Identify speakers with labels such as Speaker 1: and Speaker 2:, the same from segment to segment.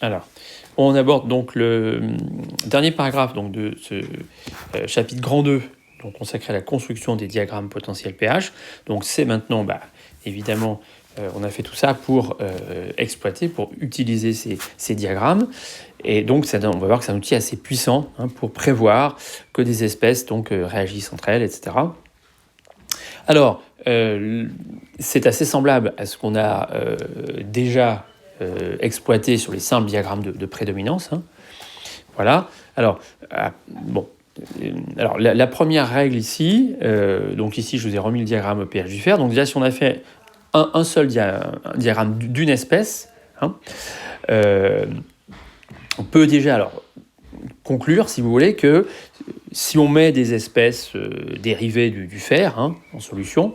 Speaker 1: Alors, on aborde donc le dernier paragraphe donc, de ce chapitre grand 2, donc consacré à la construction des diagrammes potentiels pH. Donc c'est maintenant, évidemment, on a fait tout ça pour exploiter, pour utiliser ces diagrammes. Et donc on va voir que c'est un outil assez puissant pour prévoir que des espèces donc, réagissent entre elles, etc. Alors, c'est assez semblable à ce qu'on a déjà exploité sur les simples diagrammes de prédominance. Voilà. Alors, alors la première règle ici, donc ici je vous ai remis le diagramme pH du fer. Donc déjà, si on a fait un seul diagramme d'une espèce, on peut déjà conclure, si vous voulez, que si on met des espèces dérivées du fer en solution,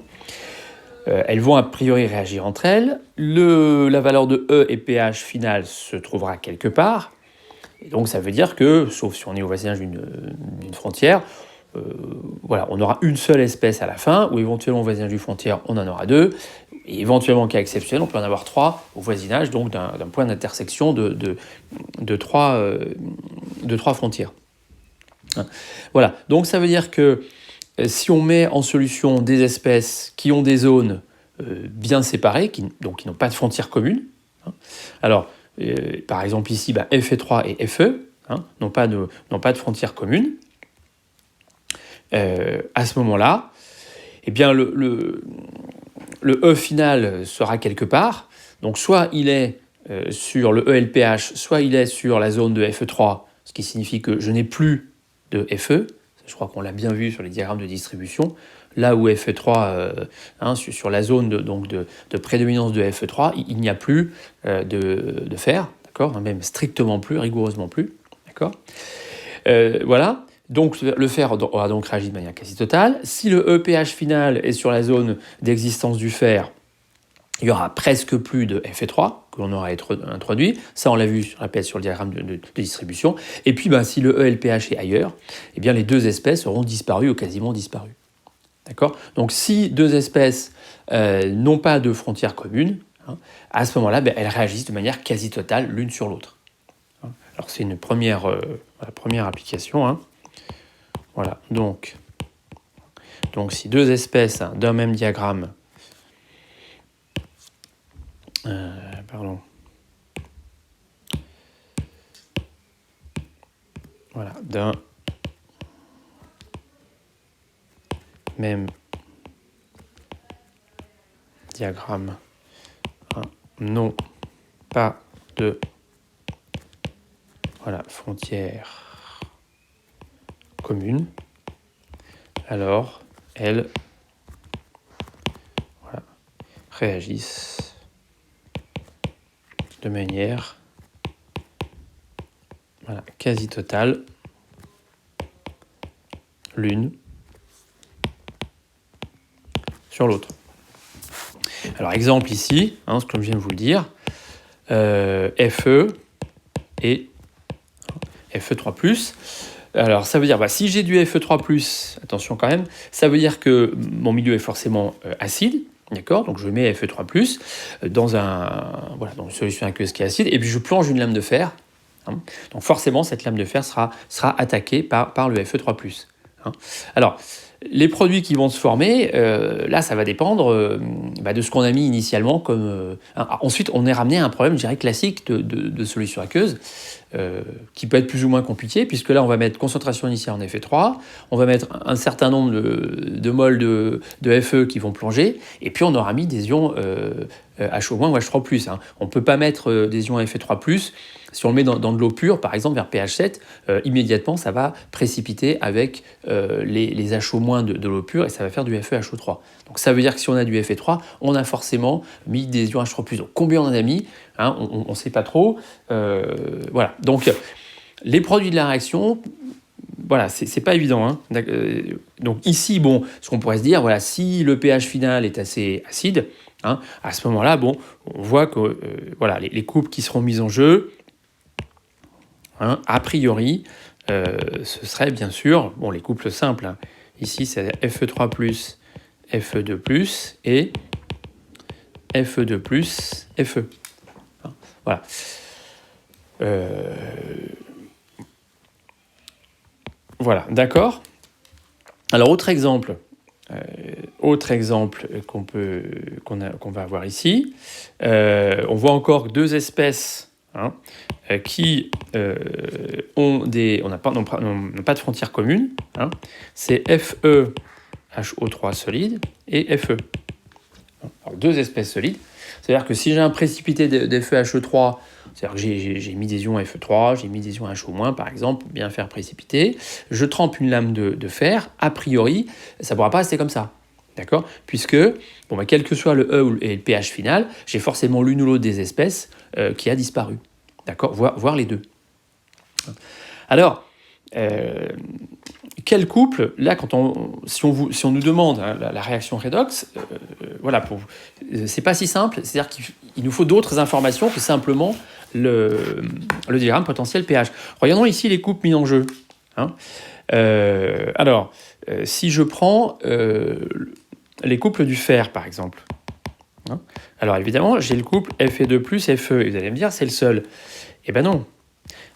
Speaker 1: elles vont a priori réagir entre elles. La valeur de E et pH final se trouvera quelque part. Et donc ça veut dire que, sauf si on est au voisinage d'une frontière, on aura une seule espèce à la fin, ou éventuellement au voisinage d'une frontière, on en aura deux. Et éventuellement, en cas exceptionnel, on peut en avoir trois au voisinage, donc d'un point d'intersection de trois frontières. Voilà, donc ça veut dire que si on met en solution des espèces qui ont des zones bien séparées, qui n'ont pas de frontières communes, alors par exemple ici, Fe3 et Fe n'ont pas de frontières communes, à ce moment-là, eh bien le E final sera quelque part, donc soit il est sur le ELPH, soit il est sur la zone de Fe3, ce qui signifie que je n'ai plus de Fe. Je crois qu'on l'a bien vu sur les diagrammes de distribution. Là où Fe3, sur la zone de prédominance de Fe3, il n'y a plus de fer, d'accord, même strictement plus, rigoureusement plus, d'accord. Voilà. Donc le fer aura donc réagi de manière quasi totale. Si le EPH final est sur la zone d'existence du fer, il y aura presque plus de Fe3 que l'on aura introduit. Ça, on l'a vu, je répète, sur le diagramme de distribution. Et puis, si le ELPH est ailleurs, eh bien, les deux espèces auront disparu ou quasiment disparu. D'accord ? Donc, si deux espèces n'ont pas de frontières communes, à ce moment-là, elles réagissent de manière quasi totale l'une sur l'autre. Alors, c'est une première application. Voilà. Donc, si deux espèces d'un même diagramme Voilà, d'un même diagramme, non pas de frontière commune, alors elles réagissent de manière quasi totale l'une sur l'autre. Alors exemple ici, comme je viens de vous le dire, Fe et Fe3+. Alors ça veut dire, si j'ai du Fe3+, attention quand même, ça veut dire que mon milieu est forcément acide, d'accord ? Donc je mets Fe3+, dans une solution aqueuse qui est acide, et puis je plonge une lame de fer. Donc forcément, cette lame de fer sera attaquée par le Fe3+. Alors, les produits qui vont se former, là, ça va dépendre de ce qu'on a mis initialement comme... ensuite, on est ramené à un problème, je dirais, classique de solution aqueuse, qui peut être plus ou moins compliqué, puisque là, on va mettre concentration initiale en Fe3, on va mettre un certain nombre de moles de Fe qui vont plonger, et puis on aura mis des ions HO- ou H3+. On ne peut pas mettre des ions Fe3+, si on le met dans de l'eau pure, par exemple vers pH 7, immédiatement ça va précipiter avec les HO- de l'eau pure et ça va faire du FeHO3. Donc ça veut dire que si on a du Fe3, on a forcément mis des ions H3+. Donc combien on en a mis, on ne sait pas trop. Voilà. Donc les produits de la réaction, c'est pas évident. Donc ici, ce qu'on pourrait se dire, si le pH final est assez acide, à ce moment-là, on voit que les couples qui seront mises en jeu, a priori, ce serait bien sûr, les couples simples. Ici, c'est Fe3+, Fe2+, et Fe2+, Fe. Voilà. Voilà, d'accord. Alors, autre exemple qu'on va avoir ici, on voit encore deux espèces qui n'ont pas de frontières communes. C'est FeHO3 solide et Fe. Alors, deux espèces solides. C'est-à-dire que si j'ai un précipité d'FeHE3, c'est-à-dire que j'ai mis des ions Fe3, j'ai mis des ions HO-, par exemple, pour bien faire précipiter, je trempe une lame de fer, a priori, ça ne pourra pas rester comme ça. D'accord ? Puisque, quel que soit le E et le pH final, j'ai forcément l'une ou l'autre des espèces qui a disparu. D'accord ? Voire les deux. Alors, quel couple, là, si on nous demande la réaction redox, c'est pas si simple, c'est-à-dire qu'il nous faut d'autres informations que simplement le diagramme potentiel pH. Regardons ici les couples mis en jeu. Si je prends les couples du fer, par exemple, alors évidemment, j'ai le couple Fe2 plus Fe, et vous allez me dire, c'est le seul. Eh ben non,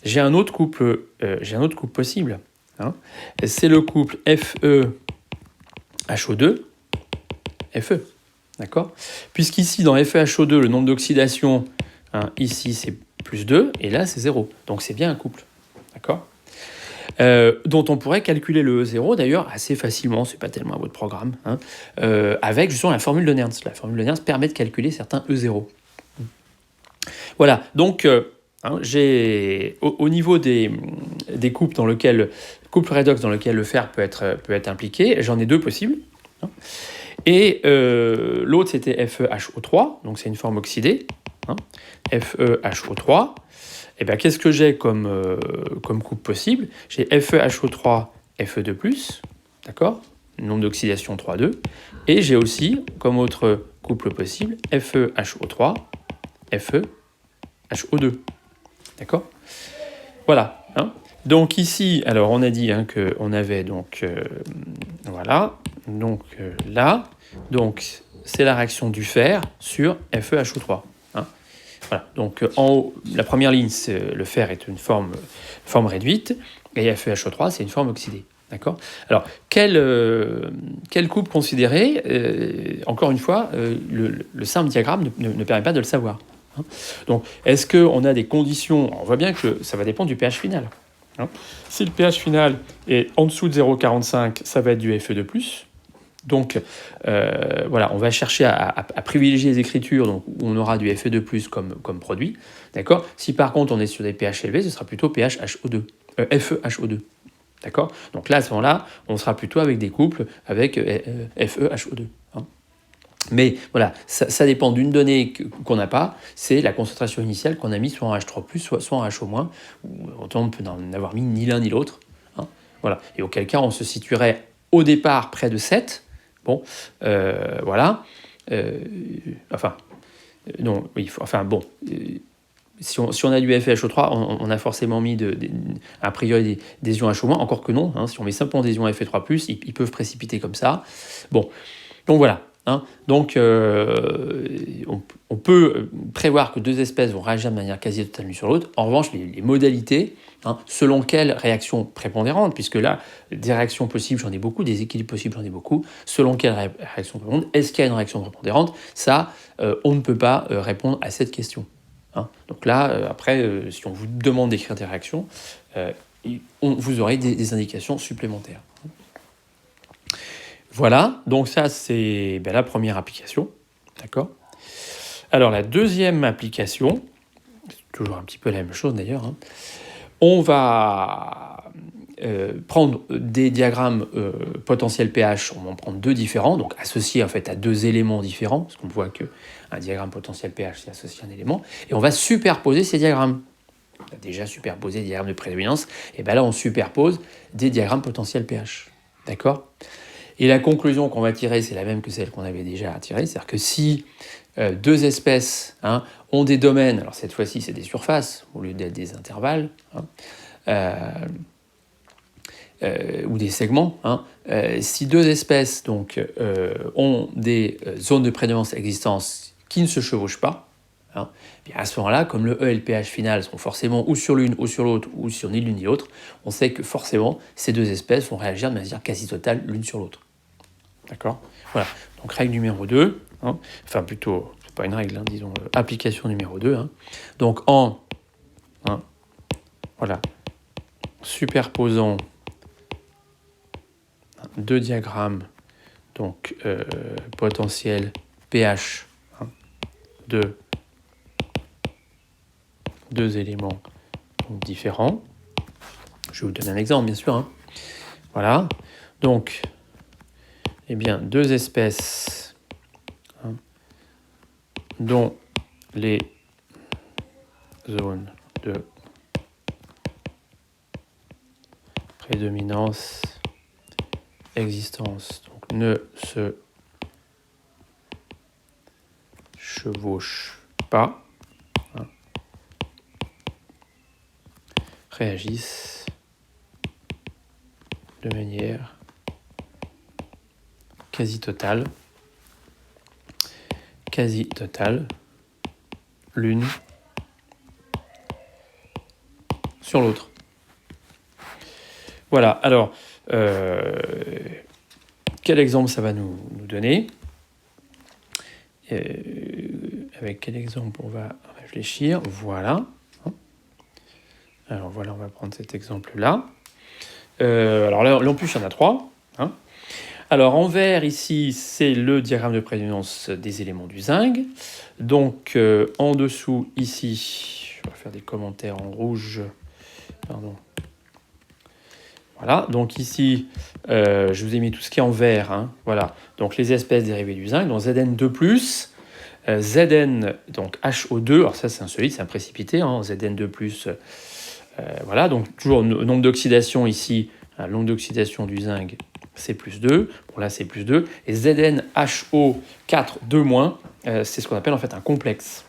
Speaker 1: j'ai un autre couple possible. C'est le couple FeHO2, Fe. D'accord ? Puisqu'ici, dans FeHO2, le nombre d'oxydation, ici, c'est plus 2, et là, c'est 0. Donc, c'est bien un couple. D'accord ? Dont on pourrait calculer le E0, d'ailleurs, assez facilement, c'est pas tellement à votre programme, avec justement la formule de Nernst. La formule de Nernst permet de calculer certains E0. Voilà, donc... j'ai au niveau des couples couple redox dans lequel le fer peut être impliqué, j'en ai deux possibles. Et l'autre c'était FeHO3, donc c'est une forme oxydée. FeHO3. Et bien qu'est-ce que j'ai comme couple possible ? J'ai FeHO3, Fe2+, d'accord ? Nombre d'oxydation 3,2. Et j'ai aussi comme autre couple possible FeHO3, FeHO2. D'accord ? Voilà. Donc ici, alors on a dit qu'on avait donc voilà. Donc là, donc c'est la réaction du fer sur FeHO3. Voilà. Donc en haut, la première ligne, le fer est une forme réduite et FeHO3 c'est une forme oxydée. D'accord ? Alors quel couple considérer ? Encore une fois, le simple diagramme ne permet pas de le savoir. Donc, est-ce qu'on a des conditions ? On voit bien que ça va dépendre du pH final. Si le pH final est en dessous de 0,45, ça va être du Fe2+. Donc, on va chercher à privilégier les écritures donc, où on aura du Fe2+, comme produit. D'accord ? Si par contre on est sur des pH élevés, ce sera plutôt FeHO2. D'accord ? Donc là, à ce moment-là, on sera plutôt avec des couples avec FeHO2. Mais voilà, ça dépend d'une donnée qu'on n'a pas, c'est la concentration initiale qu'on a mis soit en H3+, soit en HO-, ou autant on peut n'en avoir mis ni l'un ni l'autre. Voilà. Et auquel cas on se situerait au départ près de 7. Si on a du FeHO3, on a forcément mis a priori des ions HO-, encore que non. Si on met simplement des ions Fe3+, ils peuvent précipiter comme ça. Bon, donc voilà. Donc, on peut prévoir que deux espèces vont réagir de manière quasi totale l'une sur l'autre. En revanche, les modalités, selon quelle réaction prépondérante, puisque là, des réactions possibles, j'en ai beaucoup, des équilibres possibles, j'en ai beaucoup, selon quelle réaction prépondérante, est-ce qu'il y a une réaction prépondérante ? Ça, on ne peut pas répondre à cette question. Donc là, après, si on vous demande d'écrire des réactions, vous aurez des indications supplémentaires. Voilà, donc ça c'est la première application, d'accord ? Alors la deuxième application, c'est toujours un petit peu la même chose d'ailleurs, on va prendre des diagrammes potentiels pH, on va en prendre deux différents, donc associés en fait à deux éléments différents, parce qu'on voit qu'un diagramme potentiel pH c'est associé à un élément, et on va superposer ces diagrammes. On a déjà superposé des diagrammes de prédominance, et là on superpose des diagrammes potentiels pH, d'accord ? Et la conclusion qu'on va tirer, c'est la même que celle qu'on avait déjà tirée, c'est-à-dire que si deux espèces ont des domaines, alors cette fois-ci c'est des surfaces au lieu d'être des intervalles, ou des segments, si deux espèces donc, ont des zones de prédominance existence qui ne se chevauchent pas, hein, bien à ce moment-là, comme le E et le pH final sont forcément ou sur l'une ou sur l'autre, ou sur ni l'une ni l'autre, on sait que forcément, ces deux espèces vont réagir de manière quasi totale l'une sur l'autre. D'accord ? Voilà, donc règle numéro 2, hein, enfin plutôt, c'est pas une règle, hein, disons, application numéro 2. Hein. Donc voilà, superposant deux diagrammes, donc potentiel pH de deux éléments différents. Je vais vous donner un exemple, bien sûr. Hein. Voilà, donc, eh bien, deux espèces dont les zones de prédominance existence donc, ne se chevauchent pas, réagissent de manière quasi totale, l'une sur l'autre. Voilà, alors, quel exemple ça va nous donner ? Avec quel exemple on va réfléchir ? Voilà. Alors voilà, on va prendre cet exemple-là. Alors là, en plus, il y en a 3. Hein. Alors en vert, ici, c'est le diagramme de prédominance des éléments du zinc. Donc en dessous, ici, je vais faire des commentaires en rouge. Pardon. Voilà, donc ici, je vous ai mis tout ce qui est en vert. Hein. Voilà, donc les espèces dérivées du zinc, donc Zn2+, Zn, donc HO2, alors ça c'est un solide, c'est un précipité, hein, Zn2+, voilà, donc toujours nombre d'oxydation ici, hein, nombre d'oxydation du zinc, c'est plus 2, bon là c'est plus 2, et ZnHO4 2-, c'est ce qu'on appelle en fait un complexe.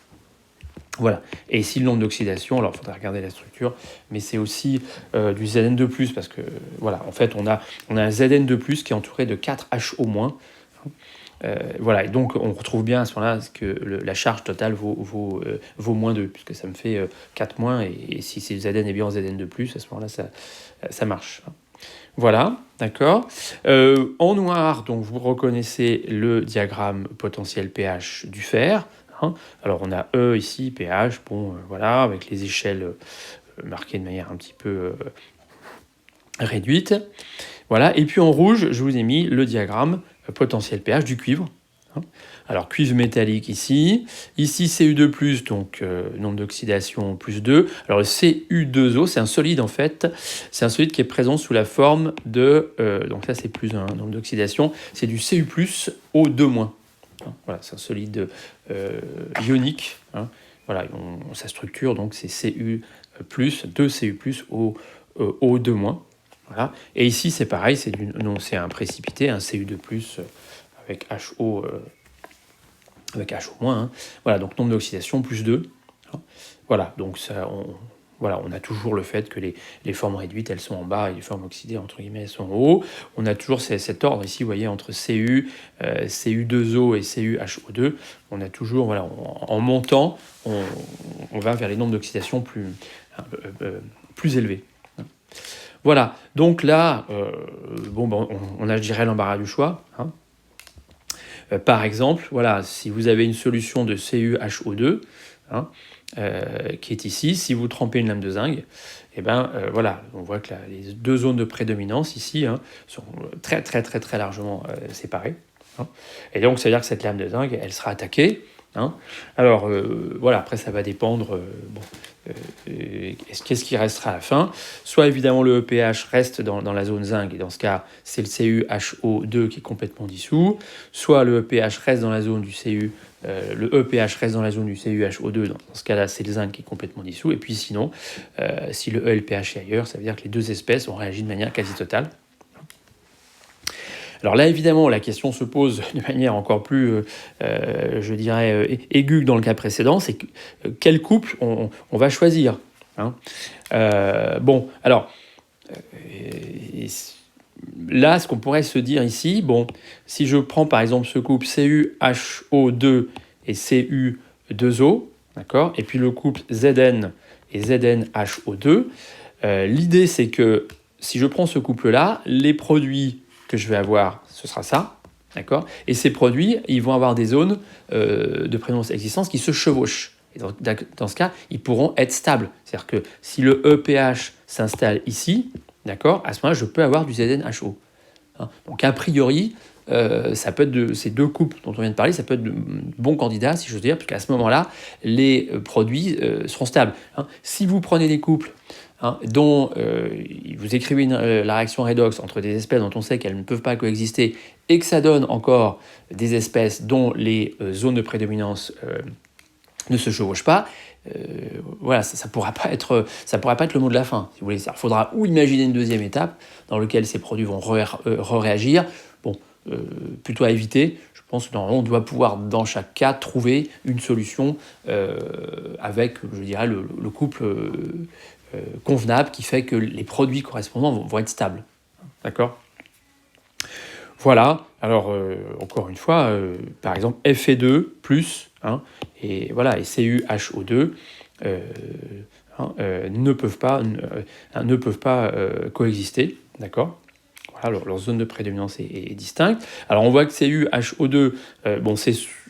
Speaker 1: Voilà, et ici le nombre d'oxydation, alors il faudra regarder la structure, mais c'est aussi du Zn2+, parce que voilà, en fait on a un Zn2+, qui est entouré de 4 HO-. Voilà, et donc on retrouve bien à ce moment-là que la charge totale vaut moins 2, puisque ça me fait 4 moins, et si c'est Zn est bien en Zn2+, à ce moment-là ça marche. Voilà, d'accord. En noir, donc vous reconnaissez le diagramme potentiel pH du fer. Hein. Alors on a E ici, pH, bon voilà, avec les échelles marquées de manière un petit peu réduite. Voilà, et puis en rouge, je vous ai mis le diagramme potentiel pH du cuivre. Hein. Alors cuivre métallique ici, Cu2+, donc nombre d'oxydation plus 2. Alors le Cu2O, c'est un solide en fait, c'est un solide qui est présent sous la forme de, donc ça c'est plus un nombre d'oxydation, c'est du Cu+, O2-. Hein. Voilà, c'est un solide ionique. Hein. Voilà, sa structure, donc c'est Cu+, 2 Cu+, O2-. Voilà. Et ici, c'est pareil, c'est un précipité, un Cu2+, avec HO, avec HO-. Hein. Voilà, donc nombre d'oxydation plus 2. Hein. Voilà, donc ça, on a toujours le fait que les formes réduites, elles sont en bas, et les formes oxydées, entre guillemets, elles sont en haut. On a toujours cet ordre ici, vous voyez, entre Cu, Cu2O et CuHO2. On a toujours, voilà, en montant, on va vers les nombres d'oxydation plus élevés. Voilà, donc là, on a, je dirais, l'embarras du choix. Hein. Par exemple, voilà, si vous avez une solution de CuHO2, hein, qui est ici, si vous trempez une lame de zinc, et voilà, on voit que les deux zones de prédominance ici hein, sont très très très très largement séparées. Hein. Et donc, ça veut dire que cette lame de zinc, elle sera attaquée. Hein. Alors, voilà, après, ça va dépendre... qu'est-ce qui restera à la fin ? Soit évidemment le EPH reste dans la zone zinc, et dans ce cas, c'est le CuHO2 qui est complètement dissous. Soit le EPH reste dans la zone du le EPH reste dans la zone du CuHO2, dans ce cas-là, c'est le zinc qui est complètement dissous. Et puis sinon, si le E et le pH est ailleurs, ça veut dire que les deux espèces ont réagi de manière quasi totale. Alors là, évidemment, la question se pose de manière encore plus, je dirais, aiguë que dans le cas précédent, c'est quel couple on va choisir. Hein. Bon, alors, là, ce qu'on pourrait se dire ici, bon, si je prends par exemple ce couple CuHO2 et Cu2O, d'accord? Et puis le couple Zn et ZnHO2. L'idée, c'est que si je prends ce couple-là, les produits que je vais avoir, ce sera ça, d'accord? Et ces produits, ils vont avoir des zones de prédominance existence qui se chevauchent. Et dans ce cas, ils pourront être stables. C'est-à-dire que si le EPH s'installe ici, d'accord, à ce moment-là, je peux avoir du ZnHO. Hein. Donc a priori, ça peut être ces deux couples dont on vient de parler, ça peut être de bons candidats, si j'ose dire, parce qu'à ce moment-là, les produits seront stables. Hein. Si vous prenez des couples dont vous écrivez la réaction redox entre des espèces dont on sait qu'elles ne peuvent pas coexister, et que ça donne encore des espèces dont les zones de prédominance ne se chevauchent pas, voilà, ça pourra pas être le mot de la fin, si vous voulez. Il faudra ou imaginer une deuxième étape dans laquelle ces produits vont réagir. Bon, plutôt à éviter. Je pense que on doit pouvoir, dans chaque cas, trouver une solution avec, je dirais, le couple convenable qui fait que les produits correspondants vont être stables. D'accord ? Voilà, alors encore une fois, par exemple Fe2+, et voilà, et CuHO2 ne peuvent pas coexister, d'accord ? Voilà, leur zone de prédominance est distincte. Alors on voit que CuHO2,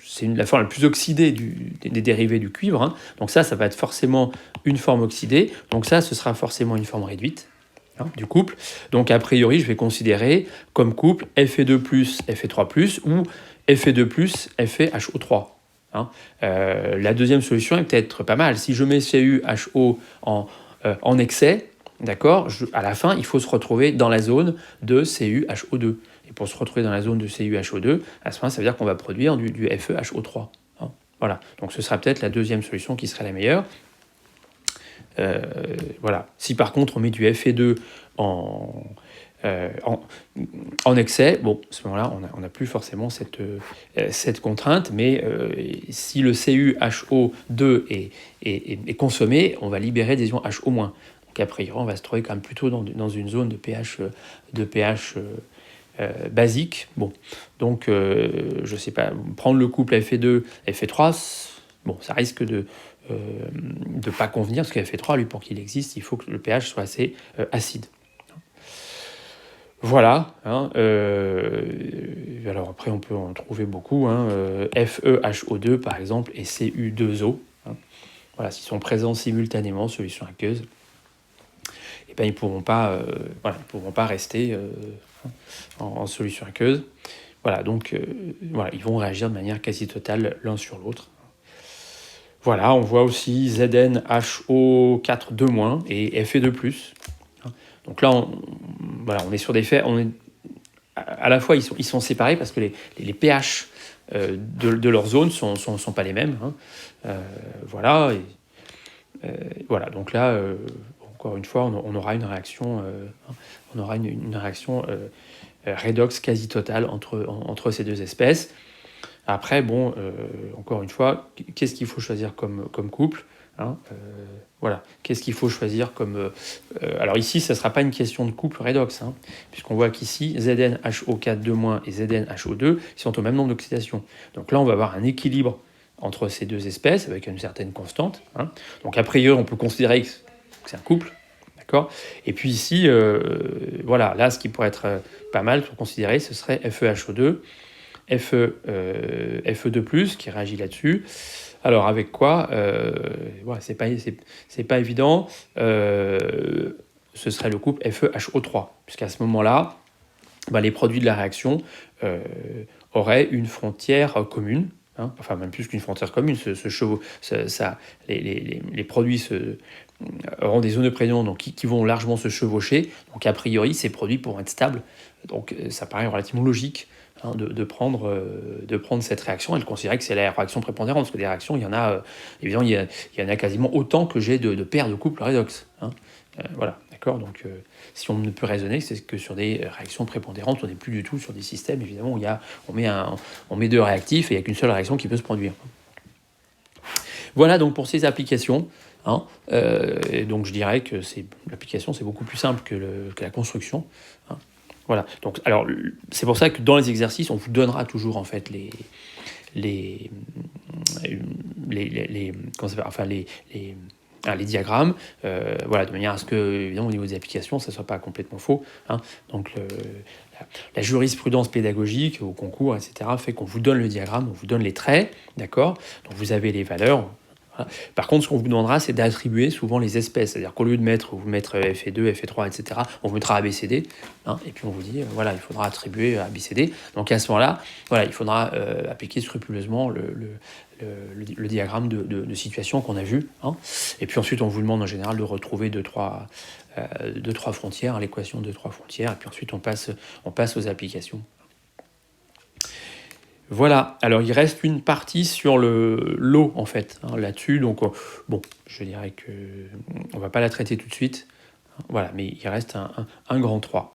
Speaker 1: c'est la forme la plus oxydée des dérivés du cuivre, hein. Donc ça va être forcément une forme oxydée, donc ça, ce sera forcément une forme réduite. Du couple. Donc a priori, je vais considérer comme couple Fe2+, Fe3+, ou Fe2+, FeHO3. La deuxième solution est peut-être pas mal. Si je mets CuHO en excès, d'accord, à la fin, il faut se retrouver dans la zone de CuHO2. Et pour se retrouver dans la zone de CuHO2, à ce moment-là, ça veut dire qu'on va produire du FeHO3. Voilà. Donc ce sera peut-être la deuxième solution qui serait la meilleure. Voilà. Si par contre on met du Fe2 en excès, bon, à ce moment-là, on n'a plus forcément cette contrainte, mais si le CuHO2 est consommé, on va libérer des ions HO-. Donc a priori, on va se trouver quand même plutôt dans une zone de pH basique. Bon, donc je sais pas, prendre le couple Fe2, Fe3, bon, ça risque de pas convenir, parce que Fe3, lui, pour qu'il existe, il faut que le pH soit assez acide. Voilà. Alors après, on peut en trouver beaucoup. FeHO2, par exemple, et Cu2O. Voilà, s'ils sont présents simultanément, solution aqueuse, et ben, ils ne pourront pas rester en solution aqueuse. Voilà, donc ils vont réagir de manière quasi totale l'un sur l'autre. Voilà, on voit aussi ZnHO4 et Fe2+. Donc là, on est sur des faits, à la fois ils sont séparés parce que les pH de leur zone sont pas les mêmes. Voilà, voilà. Donc là, encore une fois, on aura une réaction, redox quasi totale entre ces deux espèces. Après, bon, encore une fois, qu'est-ce qu'il faut choisir comme couple ? Voilà, qu'est-ce qu'il faut choisir comme... alors ici, ça ne sera pas une question de couple redox, puisqu'on voit qu'ici, ZnHO4 et ZnHO2 sont au même nombre d'oxydations. Donc là, on va avoir un équilibre entre ces deux espèces, avec une certaine constante. Donc a priori, on peut considérer que c'est un couple, d'accord ? Et puis ici, voilà, là, ce qui pourrait être pas mal pour considérer, ce serait FeHO2, Fe2+, qui réagit là-dessus. Alors, avec quoi c'est pas évident. Ce serait le couple FeHO3, puisqu'à ce moment-là, les produits de la réaction auraient une frontière commune. Enfin, même plus qu'une frontière commune. Les produits auront des zones de prédominance donc, qui vont largement se chevaucher. Donc, a priori, ces produits pourront être stables. Donc, ça paraît relativement logique de prendre cette réaction et de considérer que c'est la réaction prépondérante, parce que des réactions, il y en a, évidemment, il y en a quasiment autant que j'ai de paires de couples redox. Voilà, d'accord. Donc, si on ne peut raisonner, c'est que sur des réactions prépondérantes, on n'est plus du tout sur des systèmes, évidemment, où on met deux réactifs et il n'y a qu'une seule réaction qui peut se produire. Voilà donc pour ces applications. Et donc, je dirais que l'application, c'est beaucoup plus simple que la construction. Voilà. Donc, alors, c'est pour ça que dans les exercices, on vous donnera toujours en fait les, comment ça s'appelle, enfin, les diagrammes, voilà, de manière à ce que, évidemment, au niveau des applications, ça ne soit pas complètement faux. Hein. Donc, la jurisprudence pédagogique au concours, etc., fait qu'on vous donne le diagramme, on vous donne les traits, d'accord? Donc, vous avez les valeurs. Voilà. Par contre, ce qu'on vous demandera, c'est d'attribuer souvent les espèces. C'est-à-dire qu'au lieu de vous mettre FE2, FE3, etc., on vous mettra ABCD. Hein, et puis on vous dit, voilà, il faudra attribuer ABCD. Donc à ce moment-là, voilà, il faudra appliquer scrupuleusement le diagramme de situation qu'on a vu. Hein. Et puis ensuite, on vous demande en général de retrouver deux, trois frontières, l'équation de 3 frontières. Et puis ensuite, on passe aux applications. Voilà, alors il reste une partie sur l'eau en fait, hein, là-dessus, donc bon, je dirais que on va pas la traiter tout de suite, voilà, mais il reste un grand 3.